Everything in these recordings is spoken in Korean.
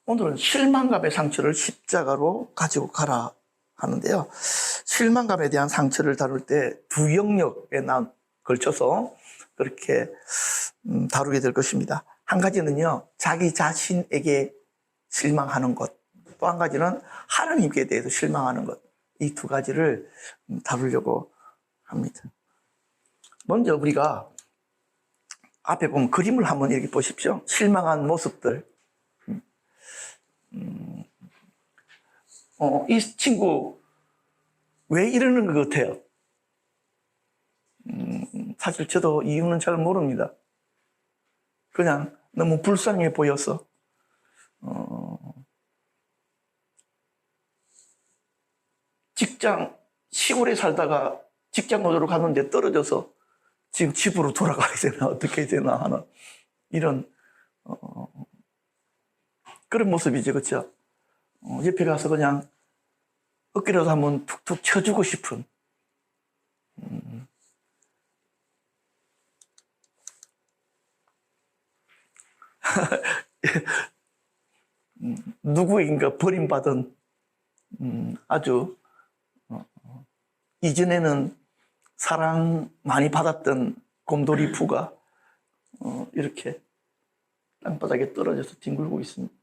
오늘은 실망감의 상처를 십자가로 가지고 가라 하는데요. 실망감에 대한 상처를 다룰 때 두 영역에 걸쳐서 그렇게 다루게 될 것입니다. 한 가지는요, 자기 자신에게 실망하는 것, 또 한 가지는 하나님께 대해서 실망하는 것, 이 두 가지를 다루려고 합니다. 먼저 우리가 앞에 보면 그림을 한번 이렇게 보십시오. 실망한 모습들. 이 친구 왜 이러는 것 같아요? 사실 저도 이유는 잘 모릅니다. 그냥 너무 불쌍해 보여서. 시골에 살다가 직장 노조로 갔는데 떨어져서 지금 집으로 돌아가야 되나 어떻게 해야 되나 하는 이런 그런 모습이죠, 그렇죠? 옆에 가서 그냥 어깨라도 한번 툭툭 쳐주고 싶은 누구인가 버림받은 아주 이전에는 사랑 많이 받았던 곰돌이 푸가 이렇게 땅바닥에 떨어져서 뒹굴고 있습니다.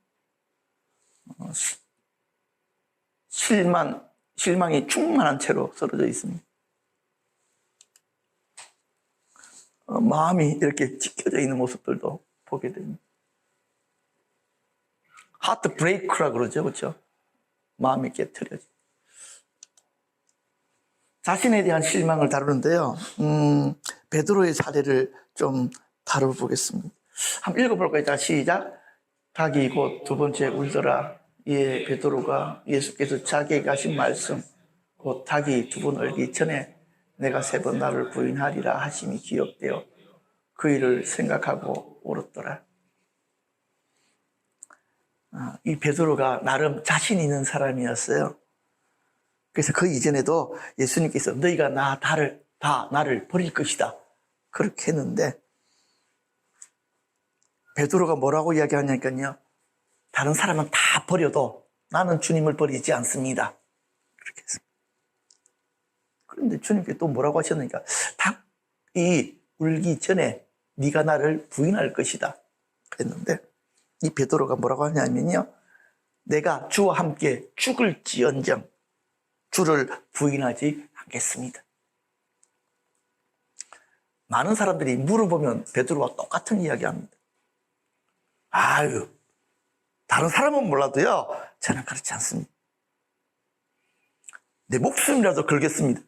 실망이 충만한 채로 쓰러져 있습니다. 마음이 이렇게 찢겨져 있는 모습들도 보게 됩니다. 하트 브레이크라 그러죠, 그렇죠? 마음이 깨트려지. 자신에 대한 실망을 다루는데요. 베드로의 사례를 좀 다뤄보겠습니다. 한번 읽어볼까요? 자, 시작. 닭이 곧 두 번째 울더라. 이에 베드로가 예수께서 자기에게 하신 말씀, 곧 닭이 두 번 울기 전에 내가 세 번 나를 부인하리라 하심이 기억되어 그 일을 생각하고 울었더라. 이 베드로가 나름 자신 있는 사람이었어요. 그래서 그 이전에도 예수님께서 너희가 나를 버릴 것이다 그렇게 했는데, 베드로가 뭐라고 이야기하냐니까요, 다른 사람은 다 버려도 나는 주님을 버리지 않습니다 그렇게 했습니다. 그런데 주님께 또 뭐라고 하셨느니까, 닭이 울기 전에 네가 나를 부인할 것이다 그랬는데, 이 베드로가 뭐라고 하냐면요, 내가 주와 함께 죽을지언정 주를 부인하지 않겠습니다. 많은 사람들이 물어보면 베드로와 똑같은 이야기 합니다. 아유, 다른 사람은 몰라도요, 저는 그렇지 않습니다. 내 목숨이라도 걸겠습니다.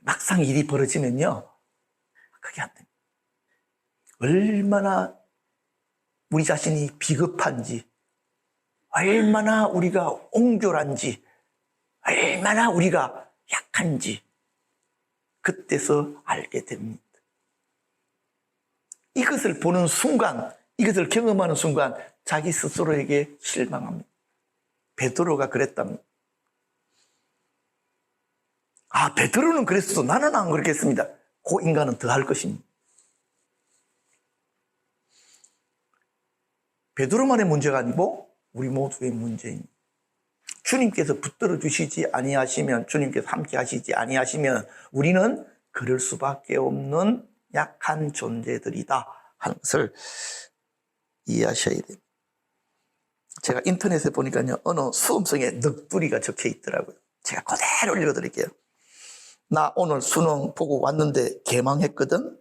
막상 일이 벌어지면요, 그게 안 됩니다. 얼마나 우리 자신이 비겁한지, 얼마나 우리가 옹졸한지, 얼마나 우리가 약한지 그때서 알게 됩니다. 이것을 보는 순간, 이것을 경험하는 순간 자기 스스로에게 실망합니다. 베드로가 그랬답니다. 베드로는 그랬어도 나는 안 그렇겠습니다. 그 인간은 더 할 것입니다. 베드로만의 문제가 아니고 우리 모두의 문제입니다. 주님께서 붙들어 주시지 아니하시면, 주님께서 함께 하시지 아니하시면 우리는 그럴 수밖에 없는 약한 존재들이다 하는 것을 이해하셔야 됩니다. 제가 인터넷에 보니까요, 어느 수험생의 넋두리가 적혀 있더라고요. 제가 그대로 읽어드릴게요. 나 오늘 수능 보고 왔는데 개망했거든.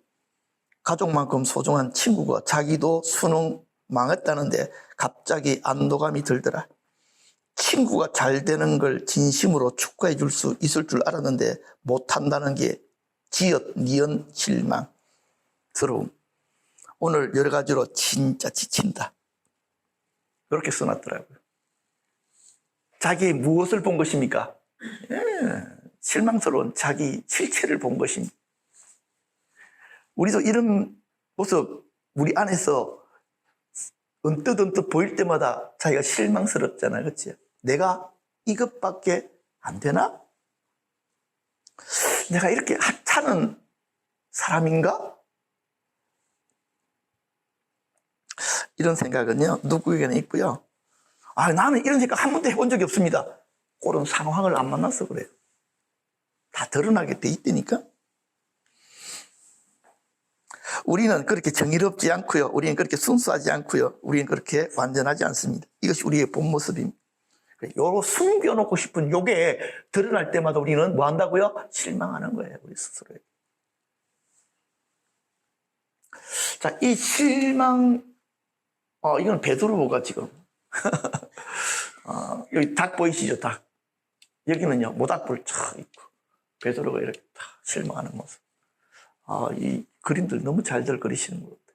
가족만큼 소중한 친구가 자기도 수능 망했다는데 갑자기 안도감이 들더라. 친구가 잘 되는 걸 진심으로 축하해 줄 수 있을 줄 알았는데 못한다는 게 니은 실망스러움. 오늘 여러 가지로 진짜 지친다. 이렇게 써놨더라고요. 자기 무엇을 본 것입니까? 실망스러운 자기 실체를 본 것입니다. 우리도 이런 모습 우리 안에서 언뜻 보일 때마다 자기가 실망스럽잖아요, 그렇지? 내가 이것밖에 안 되나? 내가 이렇게 하찮은 사람인가? 이런 생각은요, 누구에게나 있고요. 나는 이런 생각 한 번도 해본 적이 없습니다. 그런 상황을 안 만나서 그래요. 다 드러나게 돼 있다니까. 우리는 그렇게 정의롭지 않고요. 우리는 그렇게 순수하지 않고요. 우리는 그렇게 완전하지 않습니다. 이것이 우리의 본 모습입니다. 요 숨겨놓고 싶은 요게 드러날 때마다 우리는 뭐 한다고요? 실망하는 거예요. 우리 스스로에게. 자, 이 실망, 이건 베드로가 지금, 여기 닭 보이시죠? 닭. 여기는요, 모닥불 촥 있고, 베드로가 이렇게 다 실망하는 모습. 이 그림들 너무 잘들 그리시는 것 같아요.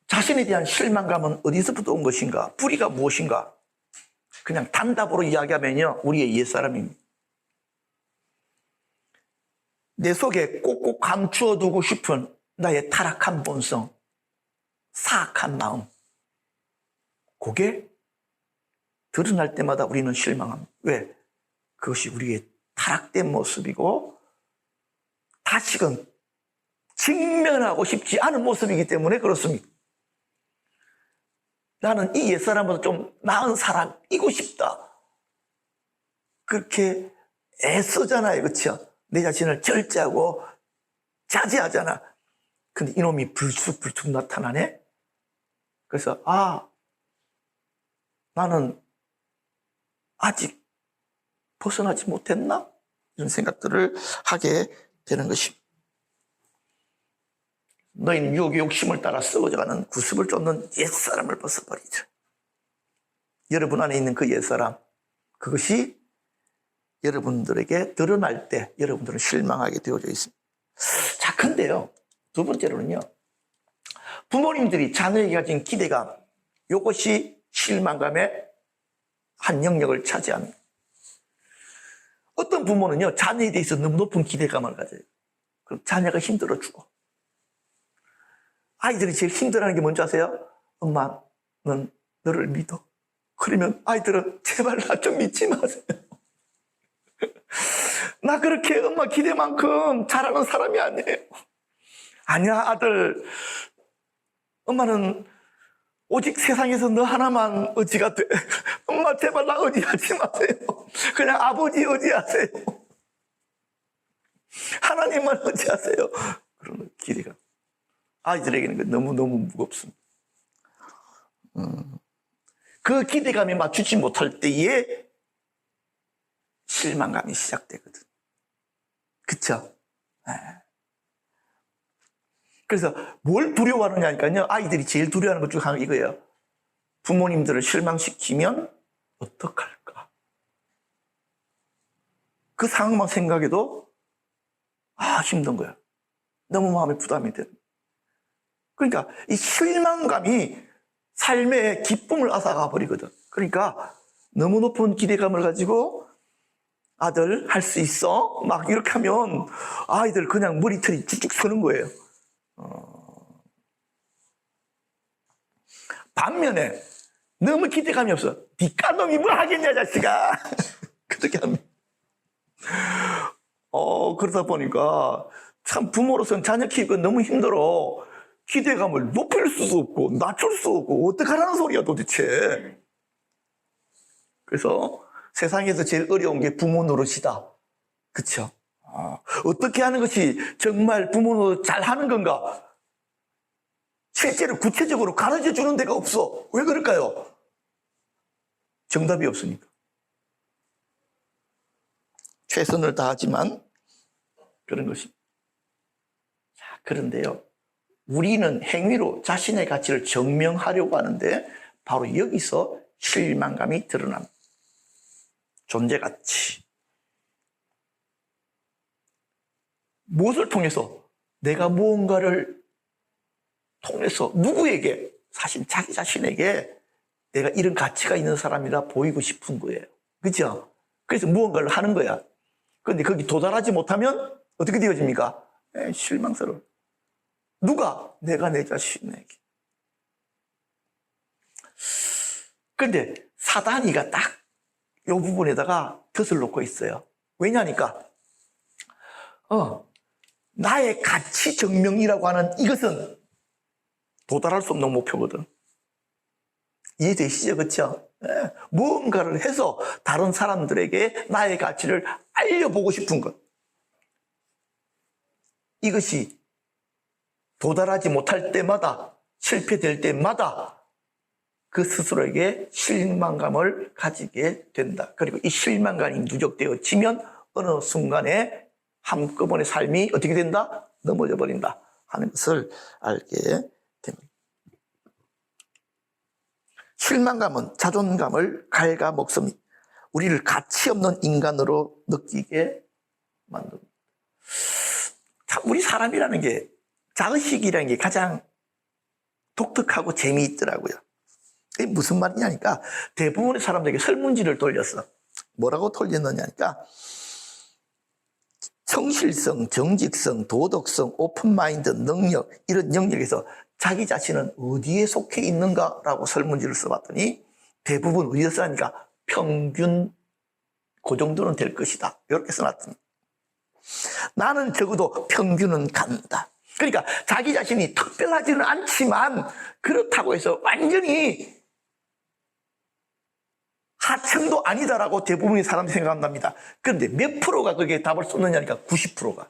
자신에 대한 실망감은 어디서부터 온 것인가? 뿌리가 무엇인가? 그냥 단답으로 이야기하면요, 우리의 옛사람입니다. 내 속에 꼭꼭 감추어두고 싶은 나의 타락한 본성, 사악한 마음, 그게 드러날 때마다 우리는 실망합니다. 왜? 그것이 우리의 타락된 모습이고 다시금 직면하고 싶지 않은 모습이기 때문에 그렇습니다. 나는 이 옛사람보다 좀 나은 사람이고 싶다. 그렇게 애쓰잖아요. 그렇죠? 내 자신을 절제하고 자제하잖아. 근데 이놈이 불쑥불쑥 나타나네. 그래서 나는 아직 벗어나지 못했나? 이런 생각들을 하게 되는 것입니다. 너희는 유혹의 욕심을 따라 썩어져가는 구습을 쫓는 옛사람을 벗어버리자. 여러분 안에 있는 그 옛사람, 그것이 여러분들에게 드러날 때 여러분들은 실망하게 되어져 있습니다. 자, 근데요, 두 번째로는요, 부모님들이 자녀에게 가진 기대감, 이것이 실망감의 한 영역을 차지합니다. 어떤 부모는요, 자녀에 대해서 너무 높은 기대감을 가져요. 그럼 자녀가 힘들어주고. 아이들이 제일 힘들어하는 게 뭔지 아세요? 엄마는 너를 믿어. 그러면 아이들은 제발 나 좀 믿지 마세요. 나 그렇게 엄마 기대만큼 잘하는 사람이 아니에요. 아니야, 아들. 엄마는 오직 세상에서 너 하나만 의지가 돼. 엄마 제발 나 의지하지 마세요. 그냥 아버지 의지하세요. 하나님만 의지하세요. 그런 기대감. 아이들에게는 너무너무 무겁습니다. 그 기대감에 맞추지 못할 때에 실망감이 시작되거든. 그쵸? 그래서 뭘 두려워하느냐니까요. 아이들이 제일 두려워하는 것 중 하나가 이거예요. 부모님들을 실망시키면 어떡할까? 그 상황만 생각해도 힘든 거야. 너무 마음에 부담이 되는. 그러니까 이 실망감이 삶의 기쁨을 앗아가 버리거든. 그러니까 너무 높은 기대감을 가지고 아들 할 수 있어? 막 이렇게 하면 아이들 그냥 머리털이 쭉쭉 서는 거예요. 반면에 너무 기대감이 없어. 니까 놈이 뭐 하겠냐 자식아. 그렇게 합니다. 그러다 보니까 참 부모로서는 자녀 키우기가 너무 힘들어. 기대감을 높일 수도 없고 낮출 수 없고 어떡하라는 소리야 도대체. 그래서 세상에서 제일 어려운 게 부모 노릇이다. 그쵸? 어떻게 하는 것이 정말 부모 노릇 잘하는 건가? 실제로 구체적으로 가르쳐 주는 데가 없어. 왜 그럴까요? 정답이 없으니까. 최선을 다하지만 그런 것입니다. 자, 그런데요, 우리는 행위로 자신의 가치를 증명하려고 하는데 바로 여기서 실망감이 드러납니다. 존재가치. 무엇을 통해서? 내가 무언가를 통해서 누구에게? 사실 자기 자신에게 내가 이런 가치가 있는 사람이라 보이고 싶은 거예요. 그렇죠? 그래서 무언가를 하는 거야. 그런데 거기 도달하지 못하면 어떻게 되어집니까? 실망스러워. 누가? 내가 내 자신에게. 그런데 사단이가 딱 이 부분에다가 덫을 놓고 있어요. 왜냐니까 나의 가치 증명이라고 하는 이것은 도달할 수 없는 목표거든. 이해되시죠? 그렇죠? 무언가를 해서 다른 사람들에게 나의 가치를 알려보고 싶은 것. 이것이 도달하지 못할 때마다, 실패될 때마다 그 스스로에게 실망감을 가지게 된다. 그리고 이 실망감이 누적되어지면 어느 순간에 한꺼번에 삶이 어떻게 된다? 넘어져 버린다 하는 것을 알게 됩니다. 실망감은 자존감을 갉아먹습니다. 우리를 가치 없는 인간으로 느끼게 만듭니다. 참 우리 사람이라는 게 자의식이라는 게 가장 독특하고 재미있더라고요. 이게 무슨 말이냐니까 대부분의 사람들에게 설문지를 돌렸어. 뭐라고 돌렸느냐니까 성실성, 정직성, 도덕성, 오픈마인드, 능력 이런 영역에서 자기 자신은 어디에 속해 있는가라고 설문지를 써봤더니 대부분 어디에 써니까 평균 그 정도는 될 것이다 이렇게 써놨더니 나는 적어도 평균은 간다. 그러니까 자기 자신이 특별하지는 않지만 그렇다고 해서 완전히 하층도 아니다라고 대부분의 사람이 생각한답니다. 그런데 몇 프로가 그게 답을 쏟느냐니까 90%가.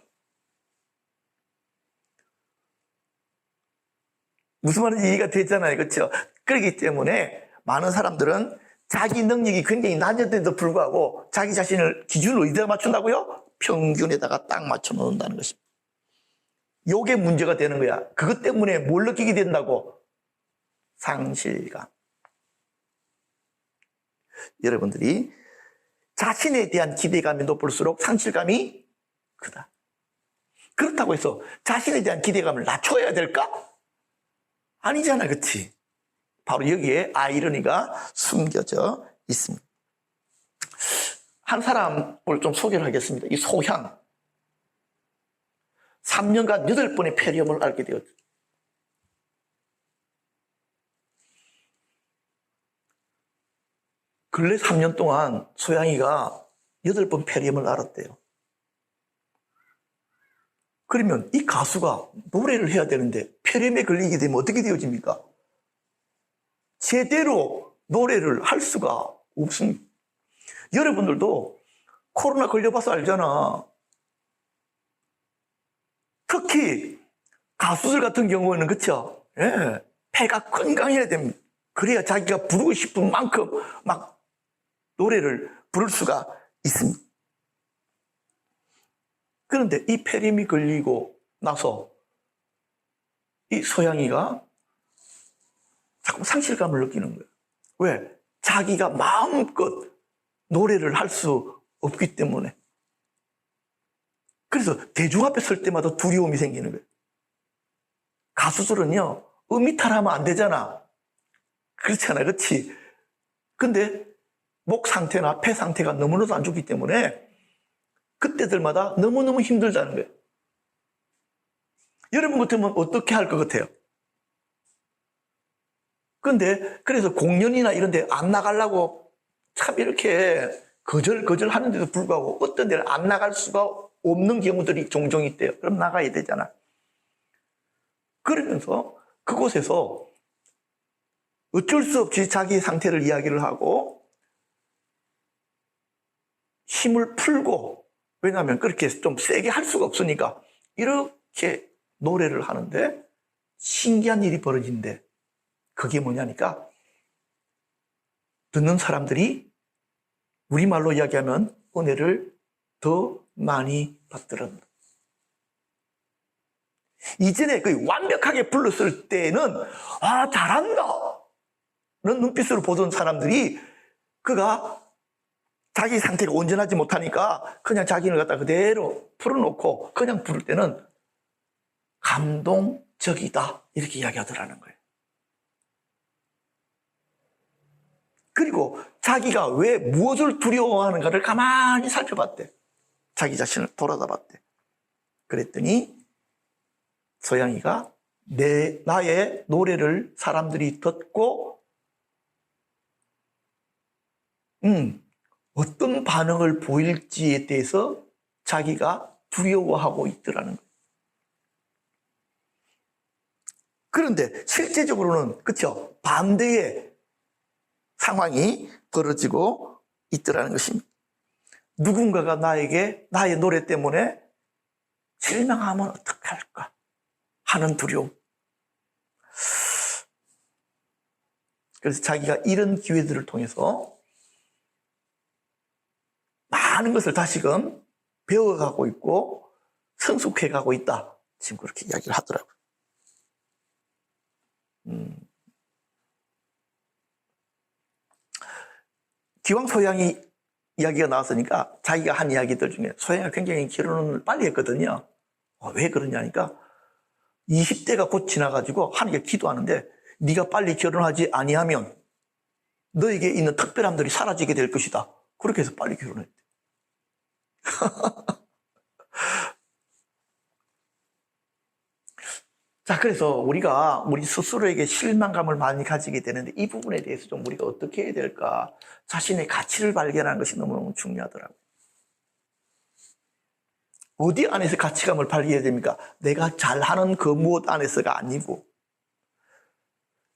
무슨 말인지 이해가 되잖아요. 그렇죠? 그렇기 때문에 많은 사람들은 자기 능력이 굉장히 낮은데도 불구하고 자기 자신을 기준을 어디다 맞춘다고요? 평균에다가 딱 맞춰 놓는다는 것입니다. 요게 문제가 되는 거야. 그것 때문에 뭘 느끼게 된다고? 상실감. 여러분들이 자신에 대한 기대감이 높을수록 상실감이 크다. 그렇다고 해서 자신에 대한 기대감을 낮춰야 될까? 아니잖아, 그렇지? 바로 여기에 아이러니가 숨겨져 있습니다. 한 사람을 좀 소개를 하겠습니다. 이 소향. 3년간 8번의 폐렴을 앓게 되었죠. 근래 3년 동안 소양이가 8번 폐렴을 앓았대요. 그러면 이 가수가 노래를 해야 되는데 폐렴에 걸리게 되면 어떻게 되어집니까? 제대로 노래를 할 수가 없습니다. 여러분들도 코로나 걸려봐서 알잖아. 특히 가수들 같은 경우는 그렇죠? 예, 폐가 건강해야 됩니다. 그래야 자기가 부르고 싶은 만큼 막 노래를 부를 수가 있습니다. 그런데 이 폐렴이 걸리고 나서 이 소양이가 자꾸 상실감을 느끼는 거예요. 왜? 자기가 마음껏 노래를 할 수 없기 때문에. 그래서 대중 앞에 설 때마다 두려움이 생기는 거예요. 가수들은요, 음이탈하면 안 되잖아. 그렇잖아, 그렇지? 근데 목 상태나 폐 상태가 너무나도 안 좋기 때문에 그때들마다 너무너무 힘들다는 거예요. 여러분 같으면 어떻게 할 것 같아요? 근데 그래서 공연이나 이런 데 안 나가려고 참 이렇게 거절 하는데도 불구하고 어떤 데를 안 나갈 수가 없는 경우들이 종종 있대요. 그럼 나가야 되잖아. 그러면서 그곳에서 어쩔 수 없이 자기 상태를 이야기를 하고 힘을 풀고, 왜냐하면 그렇게 좀 세게 할 수가 없으니까 이렇게 노래를 하는데 신기한 일이 벌어진대. 그게 뭐냐니까 듣는 사람들이 우리말로 이야기하면 은혜를 더 많이 받더란다. 이전에 거의 완벽하게 불렀을 때는 아 잘한다 는 눈빛으로 보던 사람들이 그가 자기 상태가 온전하지 못하니까 그냥 자기를 갖다 그대로 풀어놓고 그냥 부를 때는 감동적이다 이렇게 이야기하더라는 거예요. 그리고 자기가 왜 무엇을 두려워하는가를 가만히 살펴봤대. 자기 자신을 돌아다 봤대. 그랬더니 소양이가 나의 노래를 사람들이 듣고 어떤 반응을 보일지에 대해서 자기가 두려워하고 있더라는 거예요. 그런데 실제적으로는 그렇죠, 반대의 상황이 벌어지고 있더라는 것입니다. 누군가가 나에게 나의 노래 때문에 실망하면 어떡할까 하는 두려움. 그래서 자기가 이런 기회들을 통해서 많은 것을 다시금 배워가고 있고 성숙해가고 있다. 지금 그렇게 이야기를 하더라고요. 기왕 소양이 이야기가 나왔으니까 자기가 한 이야기들 중에 소양이가 굉장히 결혼을 빨리 했거든요. 왜 그러냐니까 20대가 곧 지나가지고 하나님께 기도하는데 네가 빨리 결혼하지 아니하면 너에게 있는 특별함들이 사라지게 될 것이다. 그렇게 해서 빨리 결혼했대. 자, 그래서 우리가 우리 스스로에게 실망감을 많이 가지게 되는데 이 부분에 대해서 좀 우리가 어떻게 해야 될까? 자신의 가치를 발견하는 것이 너무너무 중요하더라고요. 어디 안에서 가치감을 발견해야 됩니까? 내가 잘하는 그 무엇 안에서가 아니고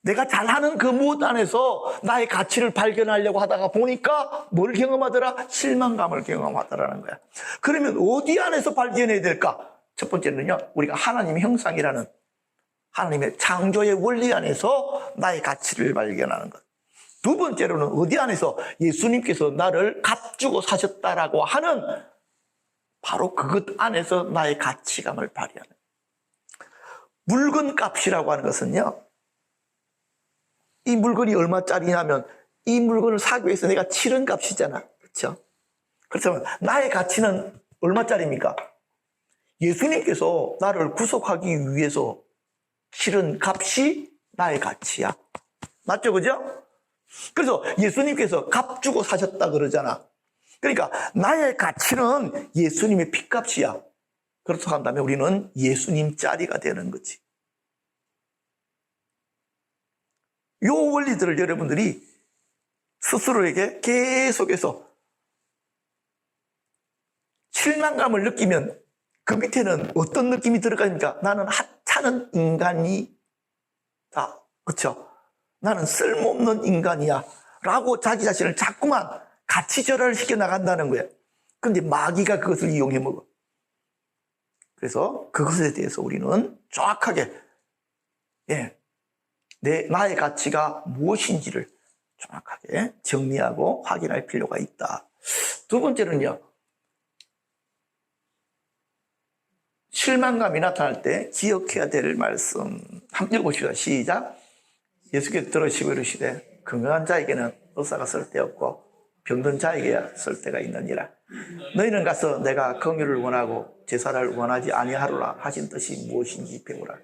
내가 잘하는 그 무엇 안에서 나의 가치를 발견하려고 하다가 보니까 뭘 경험하더라? 실망감을 경험하더라는 거야. 그러면 어디 안에서 발견해야 될까? 첫 번째는요, 우리가 하나님의 형상이라는 하나님의 창조의 원리 안에서 나의 가치를 발견하는 것. 두 번째로는 어디 안에서 예수님께서 나를 값주고 사셨다라고 하는 바로 그것 안에서 나의 가치감을 발휘하는. 물건 값이라고 하는 것은요, 이 물건이 얼마짜리냐면 이 물건을 사기 위해서 내가 치른 값이잖아. 그렇죠? 그렇다면 나의 가치는 얼마짜리입니까? 예수님께서 나를 구속하기 위해서 치른 값이 나의 가치야. 맞죠? 그죠? 그래서 예수님께서 값 주고 사셨다 그러잖아. 그러니까 나의 가치는 예수님의 핏값이야. 그렇다고 한다면 우리는 예수님 짜리가 되는 거지. 이 원리들을 여러분들이 스스로에게 계속해서 실망감을 느끼면 그 밑에는 어떤 느낌이 들어가니까 나는 하찮은 인간이다. 그렇죠? 나는 쓸모없는 인간이야. 라고 자기 자신을 자꾸만 가치절하를 시켜나간다는 거예요. 그런데 마귀가 그것을 이용해 먹어. 그래서 그것에 대해서 우리는 정확하게 나의 가치가 무엇인지를 정확하게 정리하고 확인할 필요가 있다. 두 번째는요, 실망감이 나타날 때 기억해야 될 말씀 한번 읽어봅시다. 시작. 예수께서 들으시고 이르시되 건강한 자에게는 의사가 쓸데없고 병든 자에게야 쓸데가 있느니라. 너희는 가서 내가 긍휼을 원하고 제사를 원하지 아니하노라 하신 뜻이 무엇인지 배우라.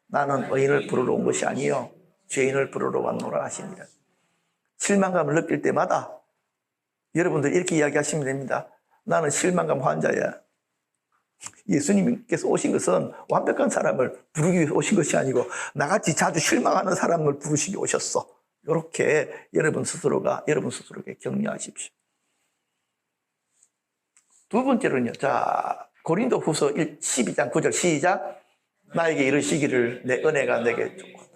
나는 의인을 부르러 온 것이 아니요 죄인을 부르러 왔노라 하시니라. 실망감을 느낄 때마다 여러분들 이렇게 이야기하시면 됩니다. 나는 실망감 환자야. 예수님께서 오신 것은 완벽한 사람을 부르기 위해서 오신 것이 아니고 나같이 자주 실망하는 사람을 부르시기 오셨어. 이렇게 여러분 스스로에게 격려하십시오. 두 번째로는요. 자, 고린도후서 12장 9절 시작. 나에게 이르시기를 내 은혜가 내게 좋고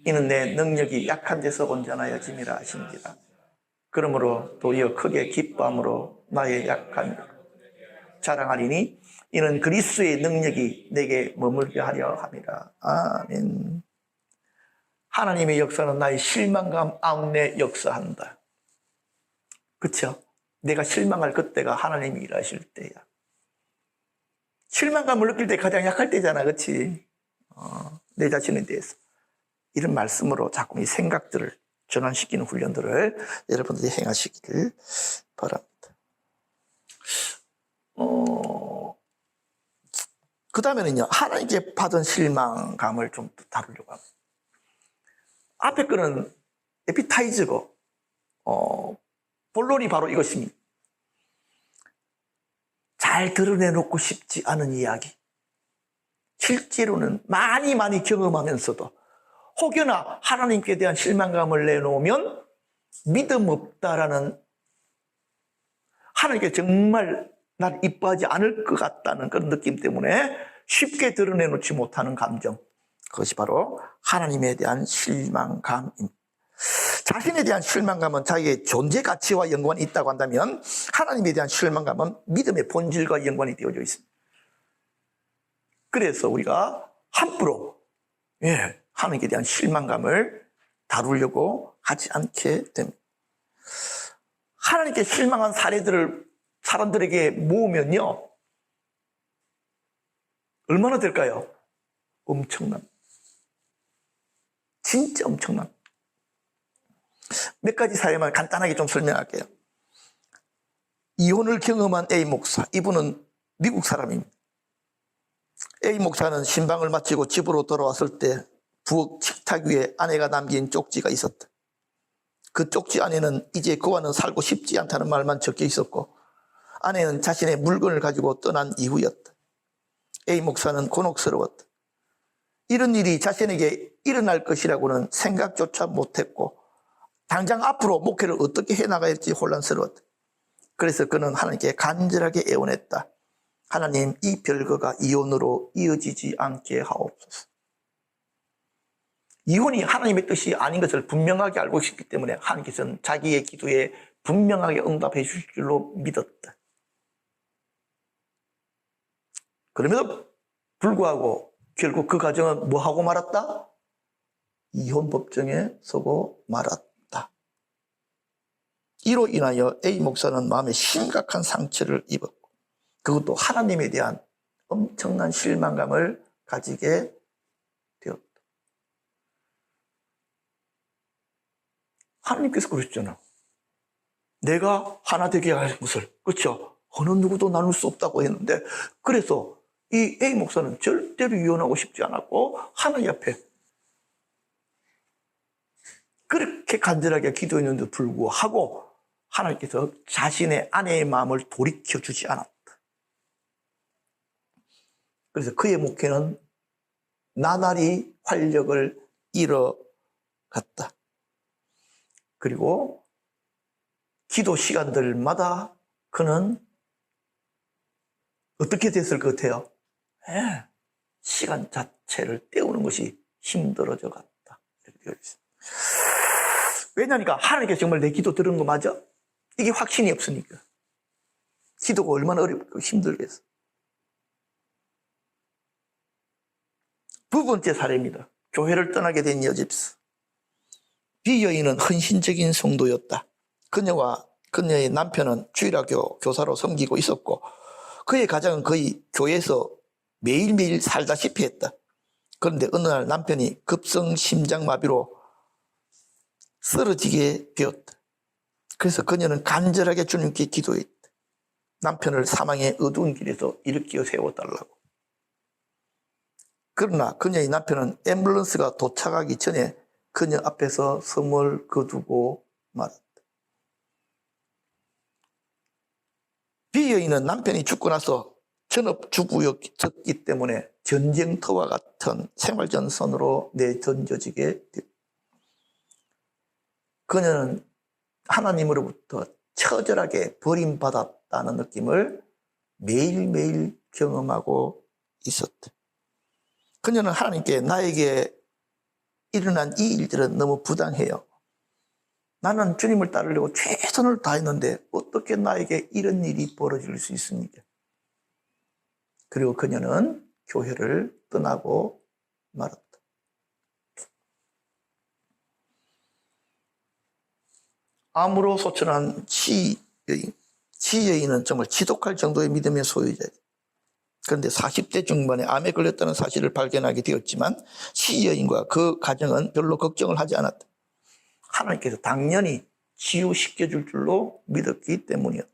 이는 내 능력이 약한 데서 온전하여 짐이라 하신지라. 그러므로 도리어 크게 기뻐함으로 나의 약한 자랑하리니 이는 그리스도의 능력이 내게 머물게 하려 함이라. 아멘. 하나님의 역사는 나의 실망감 안에 역사한다. 그렇죠? 내가 실망할 그때가 하나님이 일하실 때야. 실망감을 느낄 때 가장 약할 때잖아. 그렇지? 내 자신에 대해서. 이런 말씀으로 자꾸 이 생각들을 전환시키는 훈련들을 여러분들이 행하시기를 바랍니다. 그 다음에는요, 하나님께 받은 실망감을 좀 다루려고 합니다. 앞에 거는 에피타이즈고, 본론이 바로 이것입니다. 잘 드러내놓고 싶지 않은 이야기. 실제로는 많이 경험하면서도 혹여나 하나님께 대한 실망감을 내놓으면 믿음 없다라는 하나님께 정말 날 이뻐하지 않을 것 같다는 그런 느낌 때문에 쉽게 드러내놓지 못하는 감정, 그것이 바로 하나님에 대한 실망감입니다. 자신에 대한 실망감은 자기의 존재 가치와 연관이 있다고 한다면 하나님에 대한 실망감은 믿음의 본질과 연관이 되어져 있습니다. 그래서 우리가 함부로 하나님에 대한 실망감을 다루려고 하지 않게 됩니다. 하나님께 실망한 사례들을 사람들에게 모으면요, 얼마나 될까요? 엄청납니다. 진짜 엄청납니다. 몇 가지 사례만 간단하게 좀 설명할게요. 이혼을 경험한 A 목사, 이분은 미국 사람입니다. A 목사는 신방을 마치고 집으로 돌아왔을 때 부엌 식탁 위에 아내가 남긴 쪽지가 있었다. 그 쪽지 안에는 이제 그와는 살고 싶지 않다는 말만 적혀 있었고 아내는 자신의 물건을 가지고 떠난 이후였다. A 목사는 곤혹스러웠다. 이런 일이 자신에게 일어날 것이라고는 생각조차 못했고 당장 앞으로 목회를 어떻게 해나가야 할지 혼란스러웠다. 그래서 그는 하나님께 간절하게 애원했다. 하나님, 이 별거가 이혼으로 이어지지 않게 하옵소서. 이혼이 하나님의 뜻이 아닌 것을 분명하게 알고 있기 때문에 하나님께서는 자기의 기도에 분명하게 응답해 주실 줄로 믿었다. 그럼에도 불구하고 결국 그 가정은 뭐하고 말았다? 이혼 법정에 서고 말았다. 이로 인하여 A 목사는 마음에 심각한 상처를 입었고 그것도 하나님에 대한 엄청난 실망감을 가지게 되었다. 하나님께서 그러셨잖아. 내가 하나 되게 할 것을, 그렇죠? 어느 누구도 나눌 수 없다고 했는데, 그래서 이 A 목사는 절대로 이혼하고 싶지 않았고 하나님 앞에 그렇게 간절하게 기도했는데도 불구하고 하나님께서 자신의 아내의 마음을 돌이켜주지 않았다. 그래서 그의 목회는 나날이 활력을 잃어갔다. 그리고 기도 시간들마다 그는 어떻게 됐을 것 같아요? 시간 자체를 때우는 것이 힘들어져 갔다. 이렇게 되어 있습니다. 왜냐니까 하나님께서 정말 내 기도 들은 거 맞아? 이게 확신이 없으니까. 기도가 얼마나 어렵고 힘들겠어. 두 번째 사례입니다. 교회를 떠나게 된 여집사. 비여인은 헌신적인 성도였다. 그녀와 그녀의 남편은 주일학교 교사로 섬기고 있었고 그의 가정은 거의 교회에서 매일매일 살다시피 했다. 그런데 어느 날 남편이 급성 심장마비로 쓰러지게 되었다. 그래서 그녀는 간절하게 주님께 기도했다. 남편을 사망의 어두운 길에서 일으켜 세워달라고. 그러나 그녀의 남편은 앰뷸런스가 도착하기 전에 그녀 앞에서 숨을 거두고 말았다. 비여인은 남편이 죽고 나서 전업주부였기 때문에 전쟁터와 같은 생활전선으로 내던져지게 되었다. 그녀는 하나님으로부터 처절하게 버림받았다는 느낌을 매일매일 경험하고 있었다. 그녀는 하나님께 나에게 일어난 이 일들은 너무 부당해요. 나는 주님을 따르려고 최선을 다했는데 어떻게 나에게 이런 일이 벌어질 수 있습니까? 그리고 그녀는 교회를 떠나고 말았다. 암으로 소천한 지여인은 정말 지독할 정도의 믿음의 소유자다. 그런데 40대 중반에 암에 걸렸다는 사실을 발견하게 되었지만 시여인과 그 가정은 별로 걱정을 하지 않았다. 하나님께서 당연히 치유시켜줄 줄로 믿었기 때문이었다.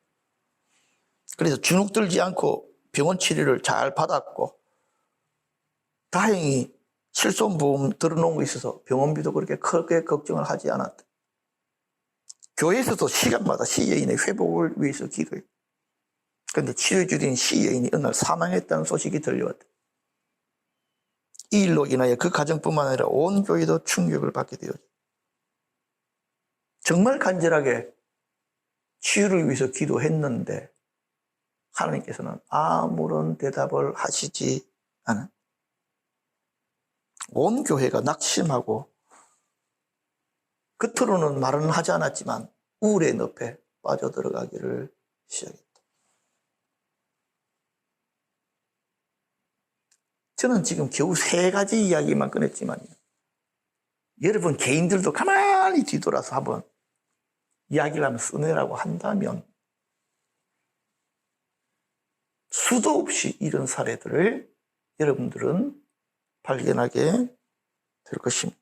그래서 주눅들지 않고 병원 치료를 잘 받았고 다행히 실손보험 들어놓은 거 있어서 병원비도 그렇게 크게 걱정을 하지 않았다. 교회에서도 시간마다 시여인의 회복을 위해서 기도했다. 그런데 치료해주던 시여인이 어느 날 사망했다는 소식이 들려왔다. 이 일로 인하여 그 가정뿐만 아니라 온 교회도 충격을 받게 되었다. 정말 간절하게 치유를 위해서 기도했는데 하나님께서는 아무런 대답을 하시지 않은, 온 교회가 낙심하고 겉으로는 말은 하지 않았지만 우울의 늪에 빠져들어가기를 시작했다. 저는 지금 겨우 3가지 이야기만 꺼냈지만요, 여러분 개인들도 가만히 뒤돌아서 한번 이야기를 하면 써내라고 한다면 수도 없이 이런 사례들을 여러분들은 발견하게 될 것입니다.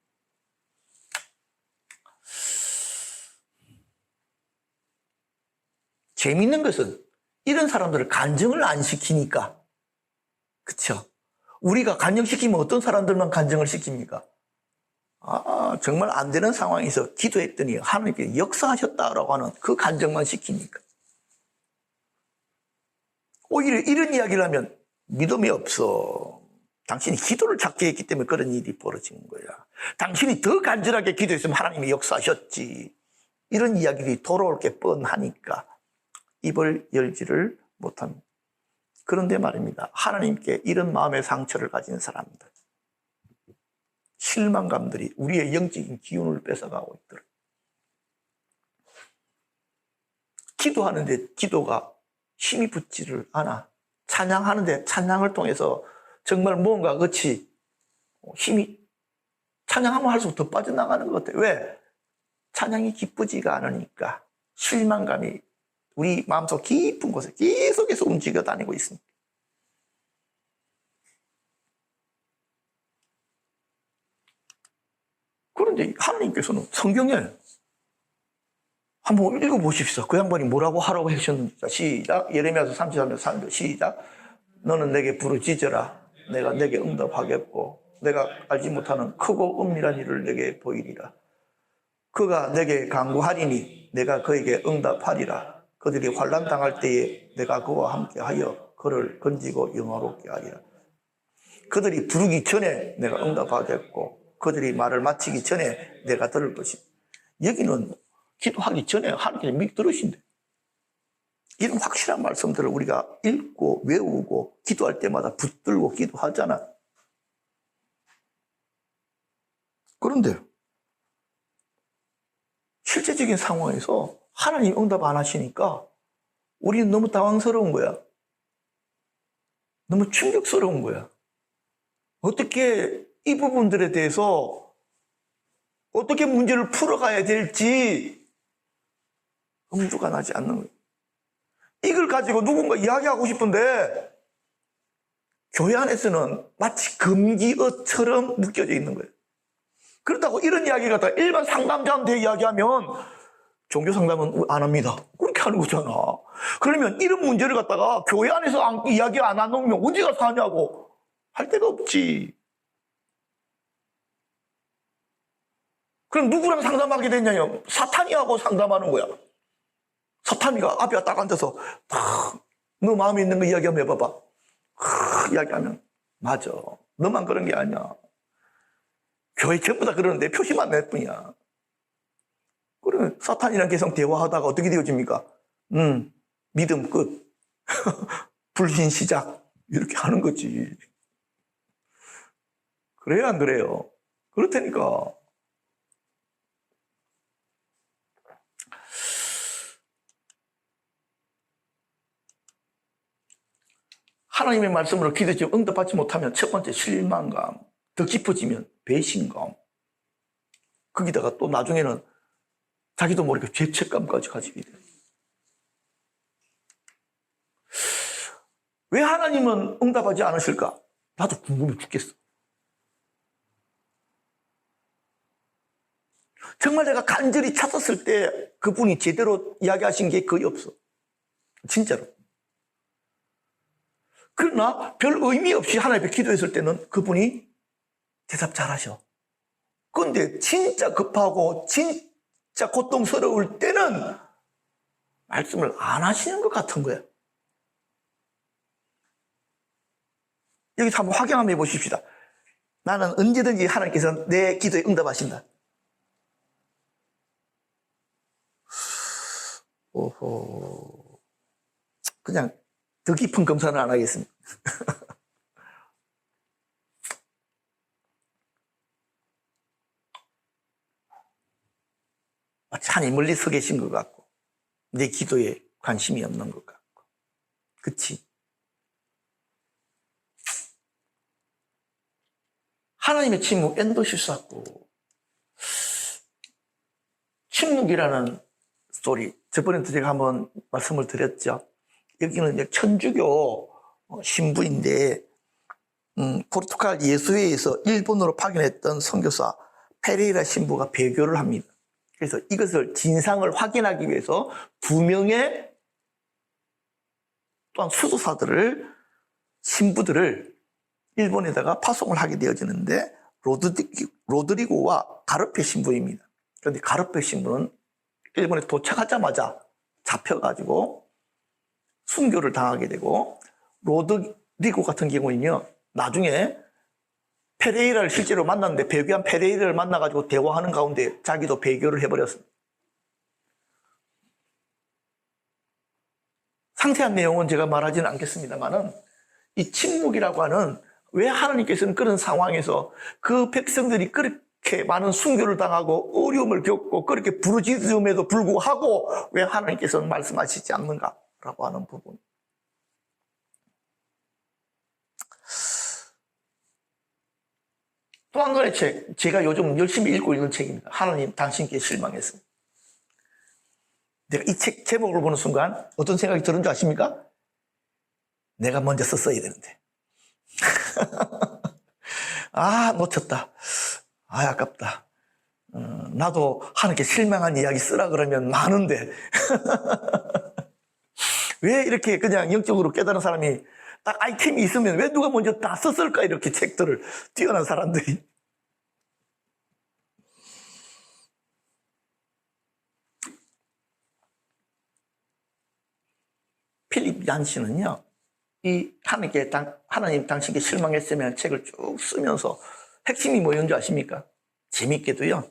재미있는 것은 이런 사람들을 간증을 안 시키니까, 그렇죠? 우리가 간증시키면 어떤 사람들만 간증을 시킵니까? 정말 안 되는 상황에서 기도했더니 하나님께 역사하셨다라고 하는 그 간증만 시키니까. 오히려 이런 이야기를 하면 믿음이 없어. 당신이 기도를 작게 했기 때문에 그런 일이 벌어진 거야. 당신이 더 간절하게 기도했으면 하나님이 역사하셨지. 이런 이야기들이 돌아올 게 뻔하니까 입을 열지를 못합니다. 그런데 말입니다, 하나님께 이런 마음의 상처를 가진 사람들, 실망감들이 우리의 영적인 기운을 뺏어가고 있더라. 기도하는데 기도가 힘이 붙지를 않아. 찬양하는데 찬양을 통해서 정말 무언가 같이 힘이, 찬양하면 할수록 더 빠져나가는 것 같아요. 왜? 찬양이 기쁘지가 않으니까 실망감이 우리 마음속 깊은 곳에 계속해서 움직여 다니고 있습니다. 그런데 하나님께서는 성경에 한번 읽어보십시오. 그 양반이 뭐라고 하라고 하셨는지. 시작. 예레미야서 33장 3절 시작. 너는 내게 부르짖어라. 내가 내게 응답하겠고 내가 알지 못하는 크고 은밀한 일을 내게 보이리라. 그가 내게 간구하리니 내가 그에게 응답하리라. 그들이 환난 당할 때에 내가 그와 함께하여 그를 건지고 영화롭게 하리라. 그들이 부르기 전에 내가 응답하겠고 그들이 말을 마치기 전에 내가 들을 것이다. 여기는 기도하기 전에 하나님께서 미리 들으신대. 이런 확실한 말씀들을 우리가 읽고 외우고 기도할 때마다 붙들고 기도하잖아. 그런데 실제적인 상황에서 하나님 응답 안 하시니까 우리는 너무 당황스러운 거야. 너무 충격스러운 거야. 어떻게 이 부분들에 대해서 어떻게 문제를 풀어가야 될지 엄두가 나지 않는 거예요. 이걸 가지고 누군가 이야기하고 싶은데 교회 안에서는 마치 금기어처럼 묶여져 있는 거예요. 그렇다고 이런 이야기 갖다가 일반 상담자한테 이야기하면 종교 상담은 안 합니다. 그렇게 하는 거잖아. 그러면 이런 문제를 갖다가 교회 안에서 이야기 안 하면 어디 가서 하냐고 할 데가 없지. 그럼 누구랑 상담하게 됐냐면 사탄이하고 상담하는 거야. 사탄이가 앞에 딱 앉아서 너 마음에 있는 거 이야기 한번 해봐봐. 이야기하면 맞아. 너만 그런 게 아니야. 교회 전부 다 그러는데 표시만 낼 뿐이야. 그러면 사탄이랑 계속 대화하다가 어떻게 되어집니까? 믿음 끝. 불신 시작. 이렇게 하는 거지. 그래요, 안 그래요? 그렇다니까. 하나님의 말씀으로 기도했지만 응답받지 못하면 첫 번째 실망감, 더 깊어지면 배신감, 거기다가 또 나중에는 자기도 모르게 죄책감까지 가지게 돼요. 왜 하나님은 응답하지 않으실까? 나도 궁금해 죽겠어. 정말 내가 간절히 찾았을 때 그분이 제대로 이야기하신 게 거의 없어. 진짜로. 그러나 별 의미 없이 하나님께 기도했을 때는 그분이 대답 잘하셔. 그런데 진짜 급하고 진짜 고통스러울 때는 말씀을 안 하시는 것 같은 거야. 여기서 한번 확인 한번 해보십시다. 나는 언제든지 하나님께서 내 기도에 응답하신다. 오호. 그냥 더 깊은 검사는 안 하겠습니다. 산이 멀리 서 계신 것 같고, 내 기도에 관심이 없는 것 같고. 그치? 하나님의 침묵, 엔도시스하고 침묵이라는 스토리, 저번에도 제가 한번 말씀을 드렸죠. 여기는 이제 천주교 신부인데, 포르투갈 예수회에서 일본으로 파견했던 선교사 페레이라 신부가 배교를 합니다. 그래서 이것을 진상을 확인하기 위해서 2명의 또한 수도사들을, 신부들을 일본에다가 파송을 하게 되어지는데, 로드리고와 가르페 신부입니다. 그런데 가르페 신부는 일본에 도착하자마자 잡혀가지고 순교를 당하게 되고, 로드리고 같은 경우는요, 나중에 페레이라를 실제로 만났는데, 배교한 페레이라를 만나가지고 대화하는 가운데 자기도 배교를 해버렸습니다. 상세한 내용은 제가 말하지는 않겠습니다만은, 이 침묵이라고 하는, 왜 하나님께서는 그런 상황에서 그 백성들이 그렇게 많은 순교를 당하고 어려움을 겪고 그렇게 부르짖음에도 불구하고 왜 하나님께서는 말씀하시지 않는가라고 하는 부분. 또 한 권의 책, 제가 요즘 열심히 읽고 있는 책입니다. 하나님 당신께 실망했습니다. 내가 이 책 제목을 보는 순간 어떤 생각이 드는 줄 아십니까? 내가 먼저 썼어야 되는데. 아, 놓쳤다. 아, 아깝다. 나도 하나님께 실망한 이야기 쓰라 그러면 많은데. 왜 이렇게 그냥 영적으로 깨달은 사람이 딱 아이템이 있으면 왜 누가 먼저 다 썼을까? 이렇게 책들을, 뛰어난 사람들이. 필립 얀시는요, 이 하나님 당신께 실망했으면 책을 쭉 쓰면서 핵심이 뭐였는 줄 아십니까? 재밌게도요,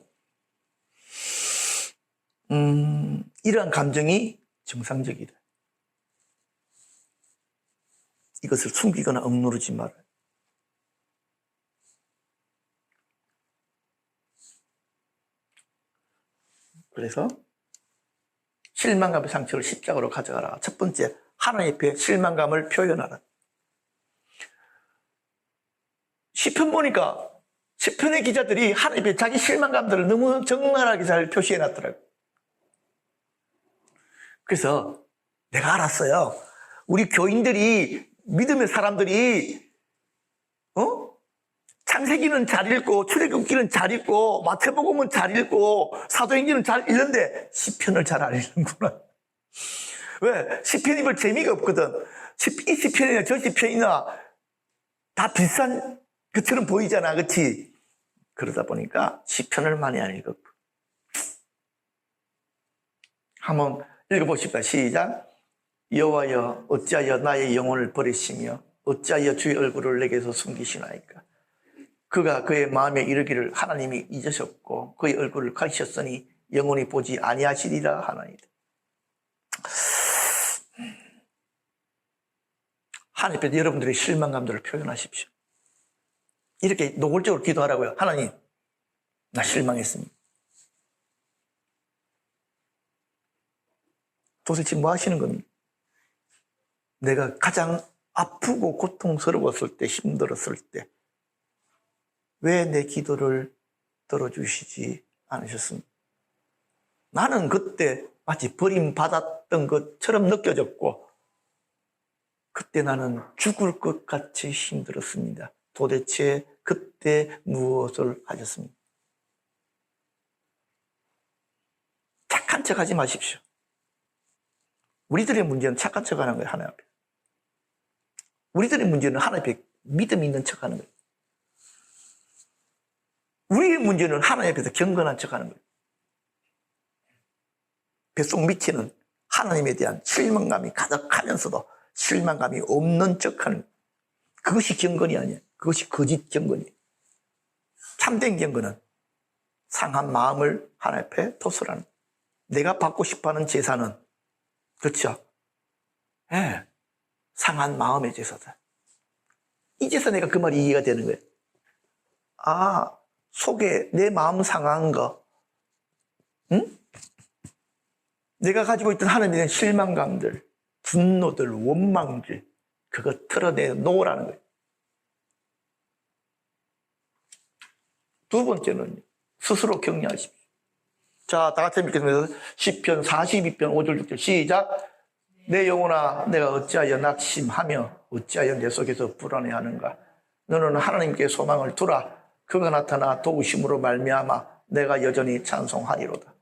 이러한 감정이 정상적이다. 이것을 숨기거나 억누르지 말아요. 그래서 실망감의 상처를 십자가로 가져가라. 첫 번째, 하나님 앞에 실망감을 표현하라. 시편 보니까 시편의 기자들이 하나님 앞에 자기 실망감들을 너무 적나라하게 잘 표시해놨더라고요. 그래서 내가 알았어요. 우리 교인들이, 믿음의 사람들이 창세기는 잘 읽고 출애굽기는 잘 읽고 마태복음은 잘 읽고 사도행전은 잘 읽는데 시편을 잘 안 읽는구나. 왜? 시편 읽을 재미가 없거든. 이 시편이나 저 시편이나 다 비슷한 것처럼 보이잖아, 그렇지? 그러다 보니까 시편을 많이 안 읽었고. 한번 읽어보십시다. 시작. 여호와여, 어찌하여 나의 영혼을 버리시며 어찌하여 주의 얼굴을 내게서 숨기시나이까. 그가 그의 마음에 이르기를 하나님이 잊으셨고 그의 얼굴을 가리셨으니 영원히 보지 아니하시리라 하나이다. 하나님 앞에 여러분들의 실망감들을 표현하십시오. 이렇게 노골적으로 기도하라고요. 하나님, 나 실망했습니다. 도대체 뭐 하시는 겁니까? 내가 가장 아프고 고통스러웠을 때, 힘들었을 때 왜 내 기도를 들어주시지 않으셨습니까? 나는 그때 마치 버림받았던 것처럼 느껴졌고 그때 나는 죽을 것 같이 힘들었습니다. 도대체 그때 무엇을 하셨습니까? 착한 척 하지 마십시오. 우리들의 문제는 착한 척 하는 거예요, 하나님 앞에. 우리들의 문제는 하나님 앞에 믿음 있는 척 하는 거예요. 우리의 문제는 하나님 앞에서 경건한 척 하는 거예요. 뱃속 밑에는 하나님에 대한 실망감이 가득하면서도 실망감이 없는 척 하는 거예요. 그것이 경건이 아니에요. 그것이 거짓 경건이에요. 참된 경건은 상한 마음을 하나님 앞에 토설하는 거예요. 내가 받고 싶어하는 제사는 그렇죠? 예. 상한 마음의 제사다. 이제서 내가 그 말이 이해가 되는 거예요. 아, 속에 내 마음 상한 거, 응? 내가 가지고 있던 하나님에 대한 실망감들, 분노들, 원망들, 그거 털어내놓으라는 거예요. 두 번째는 스스로 격려하십시오. 자, 다 같이 읽겠습니다. 시편 42편 5절 6절 시작. 내 영혼아, 내가 어찌하여 낙심하며 어찌하여 내 속에서 불안해하는가. 너는 하나님께 소망을 두라. 그가 나타나 도우심으로 말미암아 내가 여전히 찬송하리로다.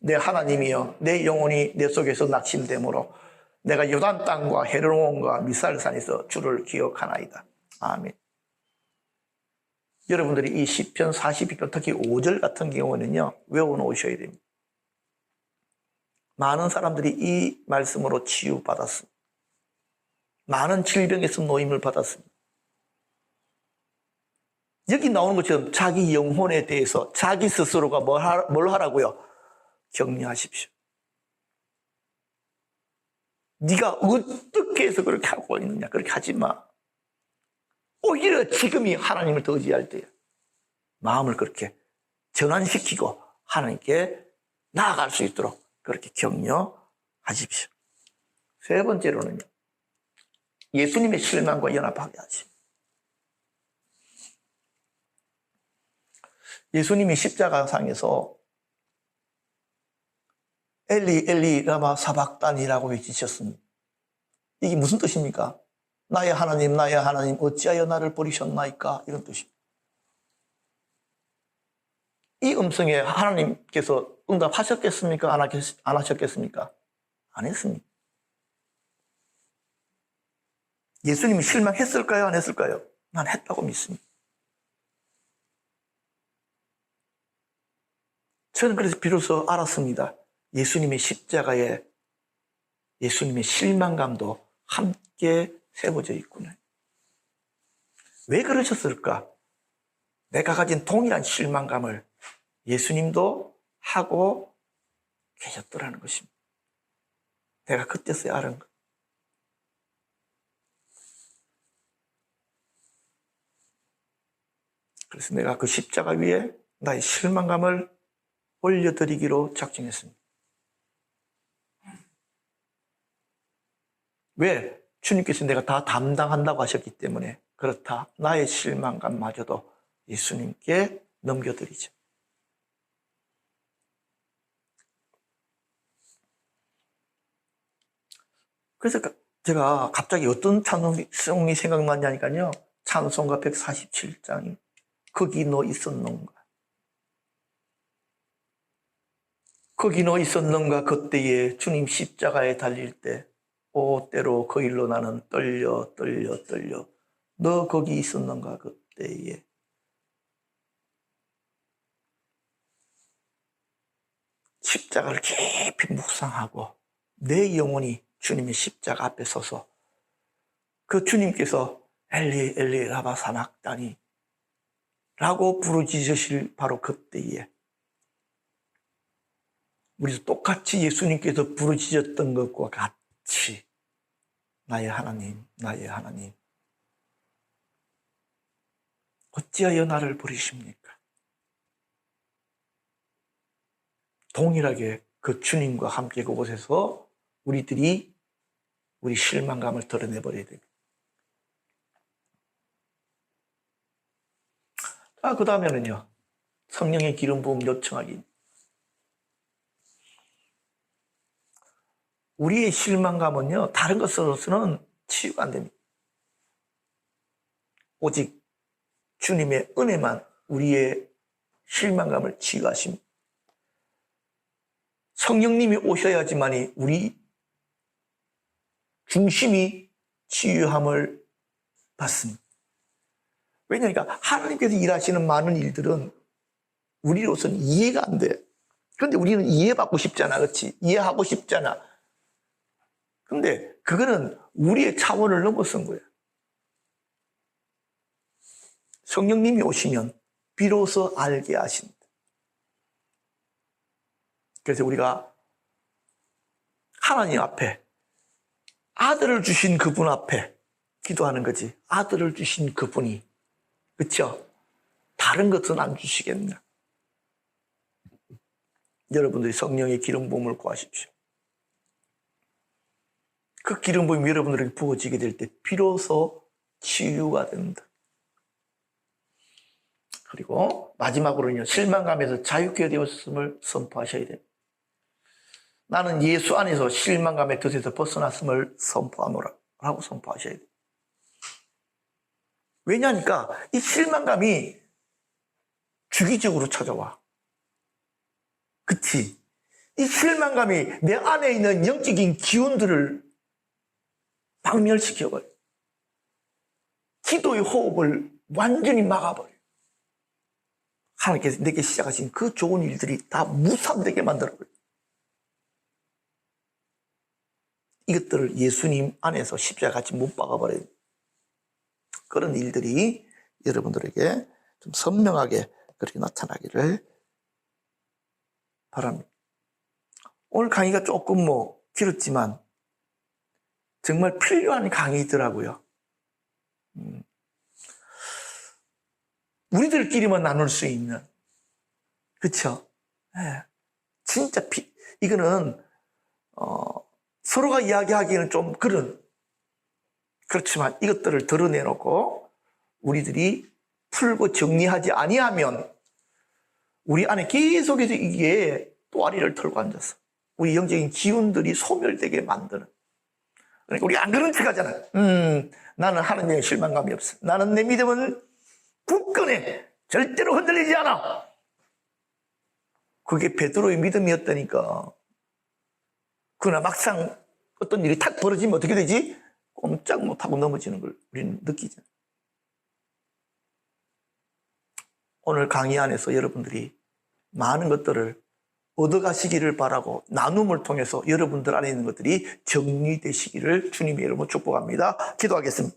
내 하나님이여, 내 영혼이 내 속에서 낙심되므로 내가 요단 땅과 헤르몬과 미살산에서 주를 기억하나이다. 아멘. 여러분들이 이 시편 42편 특히 5절 같은 경우는요, 외워놓으셔야 됩니다. 많은 사람들이 이 말씀으로 치유받았습니다. 많은 질병에서 노임을 받았습니다. 여기 나오는 것처럼 자기 영혼에 대해서 자기 스스로가 뭘 하라고요? 격려하십시오. 네가 어떻게 해서 그렇게 하고 있느냐, 그렇게 하지 마. 오히려 지금이 하나님을 더 의지할 때야. 마음을 그렇게 전환시키고 하나님께 나아갈 수 있도록 그렇게 격려하십시오. 세 번째로는요, 예수님의 실망과 연합하게 하십시오. 예수님이 십자가상에서 엘리 엘리 라마 사박단이라고 외치셨습니다. 이게 무슨 뜻입니까? 나의 하나님 어찌하여 나를 버리셨나이까? 이런 뜻입니다. 이 음성에 하나님께서 응답하셨겠습니까? 안 하셨겠습니까? 안 했습니다. 예수님이 실망했을까요? 안 했을까요? 난 했다고 믿습니다. 저는 그래서 비로소 알았습니다. 예수님의 십자가에 예수님의 실망감도 함께 세워져 있구나. 왜 그러셨을까? 내가 가진 동일한 실망감을 예수님도 하고 계셨더라는 것입니다. 내가 그때서야 알은 것. 그래서 내가 그 십자가 위에 나의 실망감을 올려드리기로 작정했습니다. 왜? 주님께서 내가 다 담당한다고 하셨기 때문에 그렇다. 나의 실망감마저도 예수님께 넘겨드리죠. 그래서 제가 갑자기 어떤 찬송이 생각나냐니까요. 찬송가 147장이 거기 너 있었는가? 거기 너 있었는가? 그때에 주님 십자가에 달릴 때 때로 그 일로 나는 떨려 너 거기 있었는가? 그때에 십자가를 깊이 묵상하고 내 영혼이 주님의 십자가 앞에 서서 그 주님께서 엘리 엘리 라마 사박다니 라고 부르짖으실 바로 그때에 우리도 똑같이 예수님께서 부르짖었던 것과 같이 나의 하나님 어찌하여 나를 버리십니까? 동일하게 그 주님과 함께 그곳에서 우리들이 우리 실망감을 드러내버려야 됩니다. 그 다음에는요, 성령의 기름 부음 요청하기. 우리의 실망감은요, 다른 것으로서는 치유가 안 됩니다. 오직 주님의 은혜만 우리의 실망감을 치유하십니다. 성령님이 오셔야지만이 우리 중심이 치유함을 받습니다. 왜냐하니까 하나님께서 일하시는 많은 일들은 우리로서는 이해가 안 돼. 그런데 우리는 이해받고 싶잖아, 그렇지? 이해하고 싶잖아. 근데 그거는 우리의 차원을 넘어선 거야. 성령님이 오시면 비로소 알게 하신다. 그래서 우리가 하나님 앞에, 아들을 주신 그분 앞에 기도하는 거지. 아들을 주신 그분이, 그렇죠? 다른 것은 안 주시겠나? 여러분들이 성령의 기름 부음을 구하십시오. 그 기름 부음이 여러분들에게 부어지게 될 때 비로소 치유가 된다. 그리고 마지막으로는요, 실망감에서 자유케 되었음을 선포하셔야 됩니다. 나는 예수 안에서 실망감의 덫에서 벗어났음을 선포하노라 라고 선포하셔야 돼요. 왜냐하니까 이 실망감이 주기적으로 찾아와. 그치? 이 실망감이 내 안에 있는 영적인 기운들을 박멸시켜버려. 기도의 호흡을 완전히 막아버려. 하나님께서 내게 시작하신 그 좋은 일들이 다 무산되게 만들어버려. 이것들을 예수님 안에서 십자가 같이 못 박아버려요. 그런 일들이 여러분들에게 좀 선명하게 그렇게 나타나기를 바랍니다. 오늘 강의가 조금 길었지만 정말 필요한 강의더라고요. 우리들끼리만 나눌 수 있는, 그렇죠? 네. 진짜 이거는 서로가 이야기하기에는 좀 그렇지만 이것들을 드러내놓고 우리들이 풀고 정리하지 아니하면 우리 안에 계속해서 이게 또아리를 털고 앉아서 우리 영적인 기운들이 소멸되게 만드는. 그러니까 우리 안 그런 척 하잖아. 나는 하나님의 실망감이 없어. 나는 내 믿음은 굳건해. 절대로 흔들리지 않아. 그게 베드로의 믿음이었다니까. 그러나 막상 어떤 일이 탁 벌어지면 어떻게 되지? 꼼짝 못하고 넘어지는 걸 우리는 느끼잖아요. 오늘 강의 안에서 여러분들이 많은 것들을 얻어가시기를 바라고 나눔을 통해서 여러분들 안에 있는 것들이 정리되시기를 주님의 이름으로 축복합니다. 기도하겠습니다.